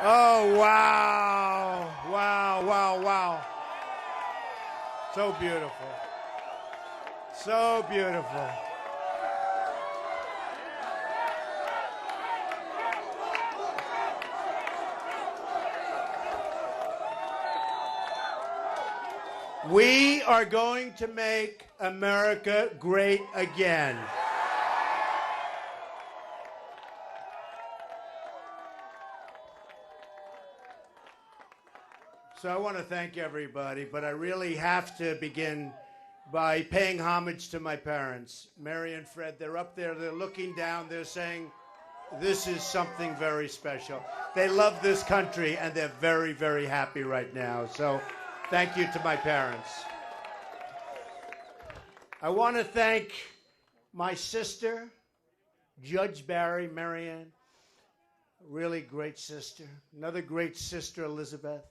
Oh, wow. Wow, wow, wow. So beautiful. So beautiful. We are going to make America great again. So I want to thank everybody, but I really have to begin by paying homage to my parents. Mary and Fred, they're up there, they're looking down, they're saying, this is something very special. They love this country, and they're very, very happy right now. So thank you to my parents. I want to thank my sister, Judge Barry, Marianne, really great sister. Another great sister, Elizabeth.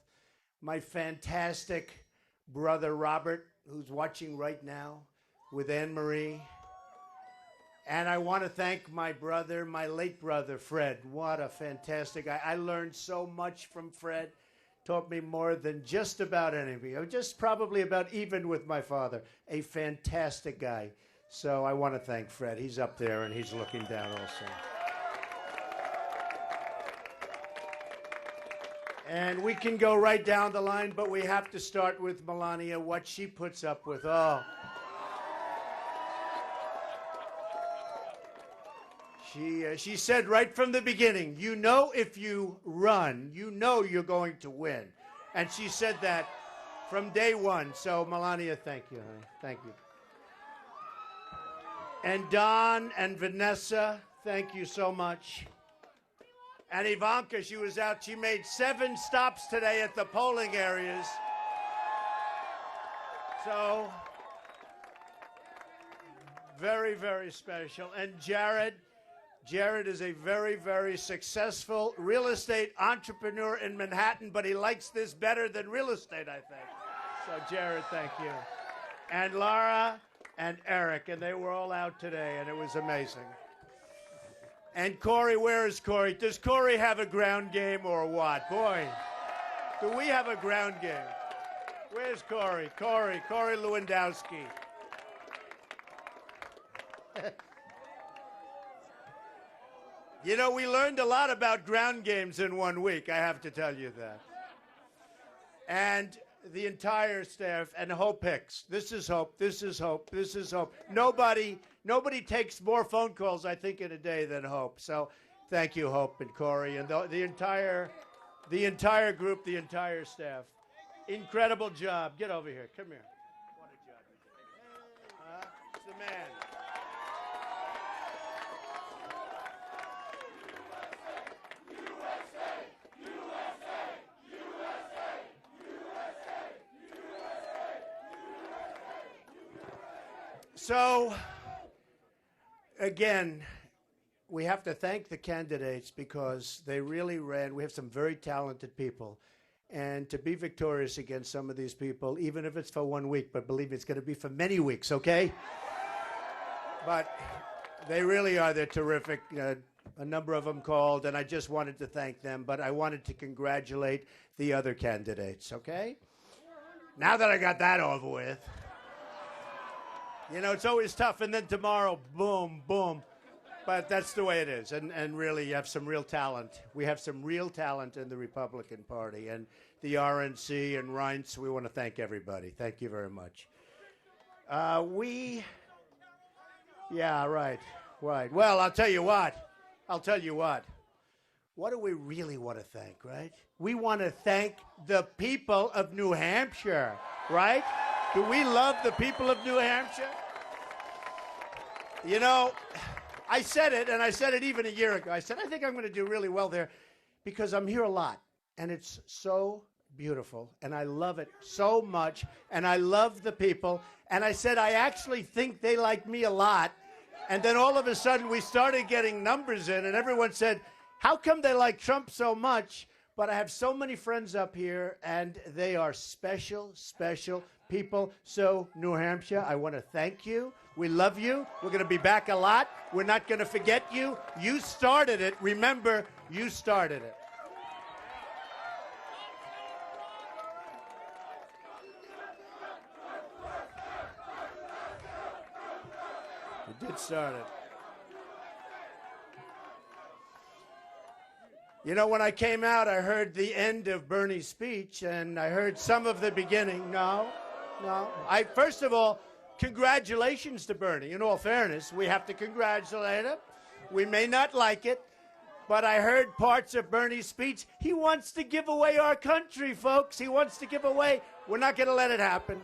My fantastic brother, Robert, who's watching right now with Anne-Marie. And I want to thank my brother, my late brother, Fred. What a fantastic guy. I learned so much from Fred. Taught me more than just about anything. Just probably about even with my father. A fantastic guy. So I want to thank Fred. He's up there and he's looking down also. And we can go right down the line, but we have to start with Melania, what she puts up with. Oh. She said right from the beginning, you know if you run, you know you're going to win. And she said that from day one. So, Melania, thank you, honey. Thank you. And Don and Vanessa, thank you so much. And Ivanka, she was out. She made 7 stops today at the polling areas. So, very, very special. And Jared is a very, very successful real estate entrepreneur in Manhattan, but he likes this better than real estate, I think. So, Jared, thank you. And Laura and Eric, and they were all out today, and it was amazing. And Corey, where is Corey? Does Corey have a ground game or what? Boy, do we have a ground game? Where's Corey? Corey Lewandowski. You know, we learned a lot about ground games in 1 week, I have to tell you that. And the entire staff, and Hope Hicks. This is Hope, this is Hope, this is Hope. Nobody takes more phone calls, I think, in a day than Hope. So thank you, Hope and Corey, and the entire group, the entire staff. Incredible job. Get over here. Come here. What a job you did. It's the man. So, again, we have to thank the candidates because they really ran. We have some very talented people. And to be victorious against some of these people, even if it's for 1 week, but believe me, it's going to be for many weeks, okay? But they really are. They're terrific. A number of them called, and I just wanted to thank them. But I wanted to congratulate the other candidates, okay? Now that I got that over with. You know, it's always tough, and then tomorrow, boom, boom. But that's the way it is, and really, you have some real talent. We have some real talent in the Republican Party, and the RNC and Reince, we want to thank everybody. Thank you very much. Yeah, right. Well, I'll tell you what. What do we really want to thank, right? We want to thank the people of New Hampshire, right? Do we love the people of New Hampshire? You know, I said it, and I said it even a year ago. I said, I think I'm going to do really well there because I'm here a lot, and it's so beautiful, and I love it so much, and I love the people. And I said, I actually think they like me a lot. And then all of a sudden, we started getting numbers in, and everyone said, how come they like Trump so much? But I have so many friends up here, and they are special, special people. So, New Hampshire, I want to thank you. We love you. We're going to be back a lot. We're not going to forget you. You started it. Remember, you started it. Did start it. You know, when I came out, I heard the end of Bernie's speech, and I heard some of the beginning. No. First of all, congratulations to Bernie. In all fairness, we have to congratulate him. We may not like it, but I heard parts of Bernie's speech. He wants to give away our country, folks. He wants to give away. We're not going to let it happen.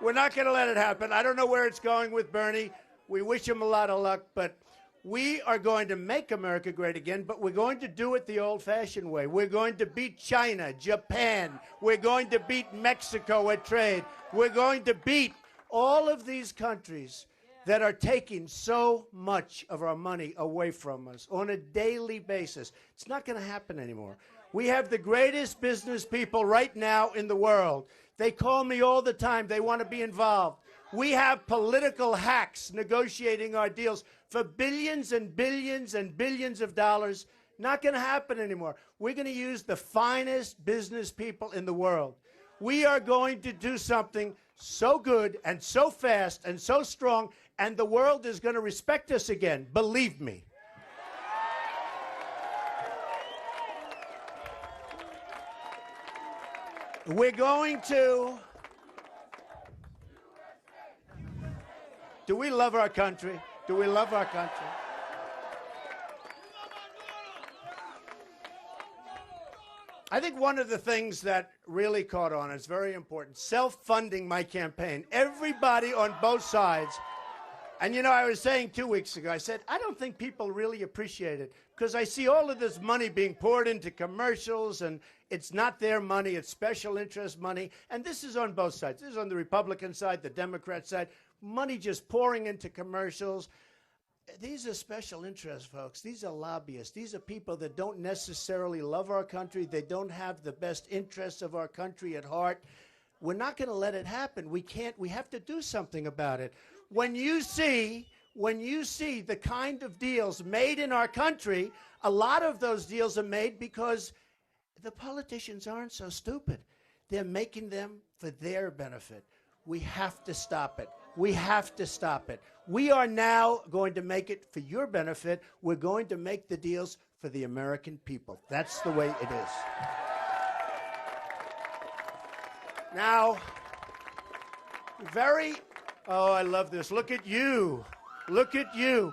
We're not going to let it happen. I don't know where it's going with Bernie. We wish him a lot of luck, but we are going to make America great again, but we're going to do it the old-fashioned way. We're going to beat China, Japan. We're going to beat Mexico at trade. We're going to beat all of these countries that are taking so much of our money away from us on a daily basis. It's not going to happen anymore. We have the greatest business people right now in the world. They call me all the time. They want to be involved. We have political hacks negotiating our deals for billions and billions and billions of dollars. Not going to happen anymore. We're going to use the finest business people in the world. We are going to do something so good and so fast and so strong, and the world is going to respect us again. Believe me. We're going to... Do we love our country? Do we love our country? I think one of the things that really caught on, it's very important, self-funding my campaign. Everybody on both sides. And, you know, I was saying 2 weeks ago, I said, I don't think people really appreciate it because I see all of this money being poured into commercials, and it's not their money, it's special interest money. And this is on both sides. This is on the Republican side, the Democrat side. Money just pouring into commercials. These are special interests, folks. These are lobbyists. These are people that don't necessarily love our country. They don't have the best interests of our country at heart. We're not going to let it happen. We can't. We have to do something about it. When you see the kind of deals made in our country, a lot of those deals are made because the politicians aren't so stupid. They're making them for their benefit. We have to stop it. We have to stop it. We are now going to make it for your benefit. We're going to make the deals for the American people. That's the way it is. Now, oh, I love this. Look at you. Look at you.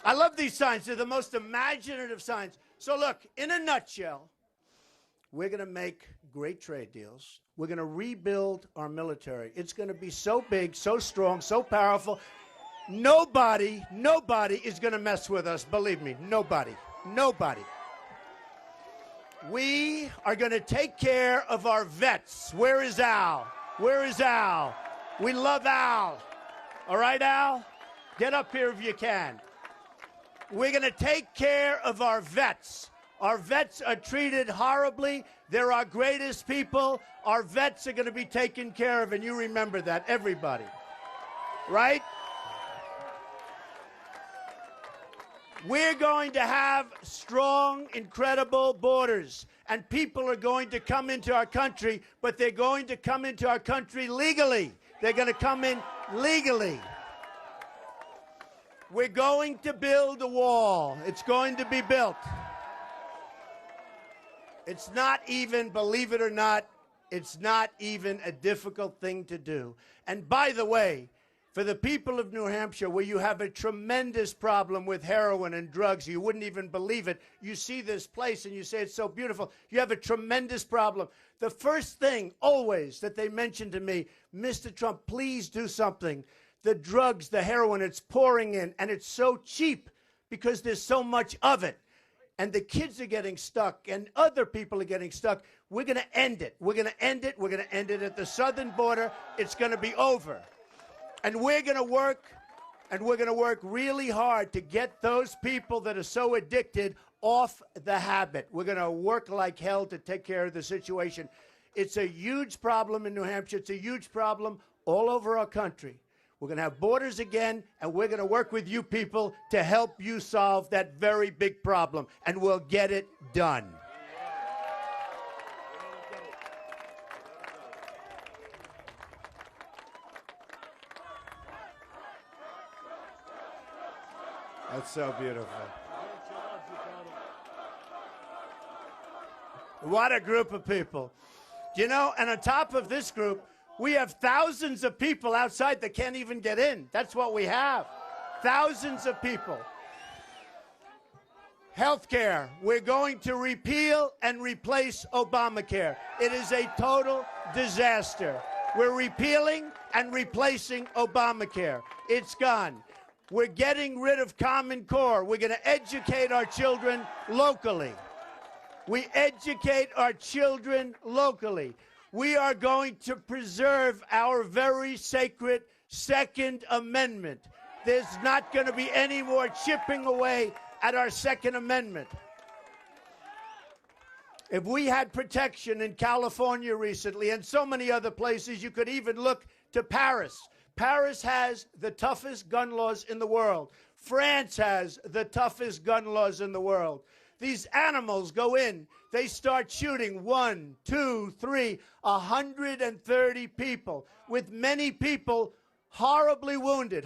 I love these signs. They're the most imaginative signs. So look, in a nutshell, we're going to make great trade deals. We're going to rebuild our military. It's going to be so big, so strong, so powerful. Nobody is going to mess with us. Believe me, nobody. We are going to take care of our vets. Where is Al? Where is Al? We love Al. All right, Al? Get up here if you can. We're going to take care of our vets. Our vets are treated horribly. They're our greatest people. Our vets are going to be taken care of, and you remember that, everybody. Right? We're going to have strong, incredible borders, and people are going to come into our country, but they're going to come into our country legally. They're going to come in legally. We're going to build a wall. It's going to be built. It's not even, believe it or not, it's not even a difficult thing to do. And by the way, for the people of New Hampshire, where you have a tremendous problem with heroin and drugs, you wouldn't even believe it. You see this place and you say it's so beautiful. You have a tremendous problem. The first thing always that they mention to me, Mr. Trump, please do something. The drugs, the heroin, it's pouring in, and it's so cheap because there's so much of it. And the kids are getting stuck, and other people are getting stuck. We're going to end it. We're going to end it. We're going to end it at the southern border. It's going to be over. And we're going to work, really hard to get those people that are so addicted off the habit. We're going to work like hell to take care of the situation. It's a huge problem in New Hampshire. It's a huge problem all over our country. We're going to have borders again, and we're going to work with you people to help you solve that very big problem, and we'll get it done. That's so beautiful. What a group of people. You know, and on top of this group, we have thousands of people outside that can't even get in. That's what we have. Thousands of people. Healthcare. We're going to repeal and replace Obamacare. It is a total disaster. We're repealing and replacing Obamacare. It's gone. We're getting rid of Common Core. We're going to educate our children locally. We educate our children locally. We are going to preserve our very sacred Second Amendment. There's not going to be any more chipping away at our Second Amendment. If we had protection in California recently and so many other places, you could even look to Paris. Paris has the toughest gun laws in the world. France has the toughest gun laws in the world. These animals go in, they start shooting 1, 2, 3, 130 people, with many people horribly wounded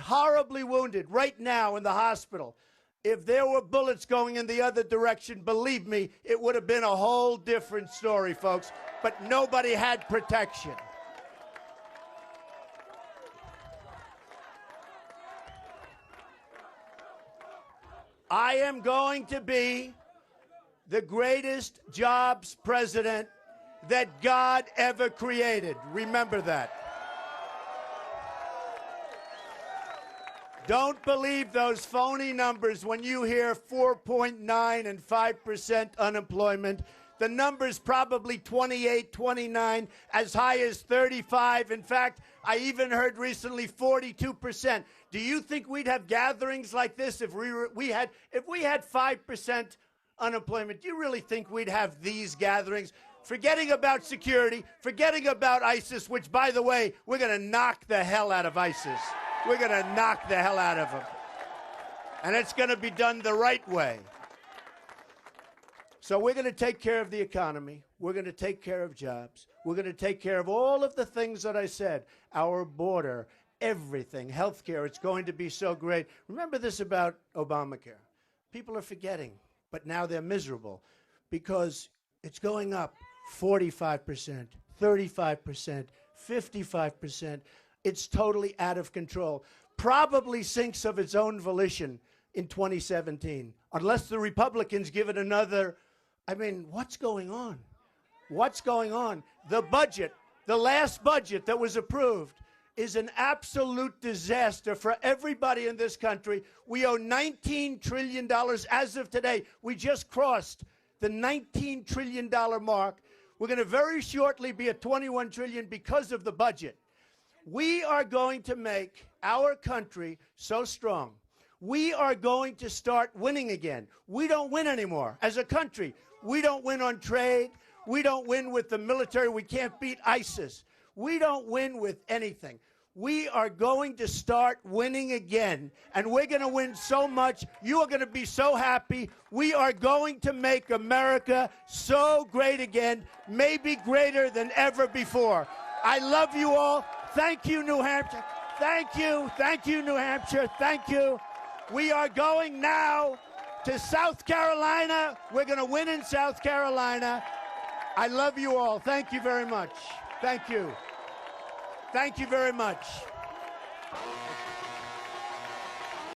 right now in the hospital. If there were bullets going in the other direction, believe me, it would have been a whole different story, folks. But nobody had protection. I am going to be the greatest jobs president that God ever created. Remember that. Don't believe those phony numbers when you hear 4.9 and 5% unemployment. The number's probably 28, 29, as high as 35. In fact, I even heard recently 42%. Do you think we'd have gatherings like this if we had 5% unemployment? Do you really think we'd have these gatherings? Forgetting about security, forgetting about ISIS, which, by the way, we're going to knock the hell out of ISIS. We're going to knock the hell out of them. And it's going to be done the right way. So we're going to take care of the economy. We're going to take care of jobs. We're going to take care of all of the things that I said. Our border, everything, health care. It's going to be so great. Remember this about Obamacare. People are forgetting, but now they're miserable because it's going up 45%, 35%, 55%. It's totally out of control. Probably sinks of its own volition in 2017, unless the Republicans give it another. I mean, what's going on? What's going on? The budget, the last budget that was approved, is an absolute disaster for everybody in this country. We owe $19 trillion as of today. We just crossed the $19 trillion mark. We're going to very shortly be at $21 trillion because of the budget. We are going to make our country so strong. We are going to start winning again. We don't win anymore as a country. We don't win on trade. We don't win with the military. We can't beat ISIS. We don't win with anything. We are going to start winning again, and we're going to win so much. You are going to be so happy. We are going to make America so great again, maybe greater than ever before. I love you all. Thank you, New Hampshire. Thank you. Thank you, New Hampshire. Thank you. We are going now to South Carolina. We're going to win in South Carolina. I love you all. Thank you very much. Thank you. Thank you very much.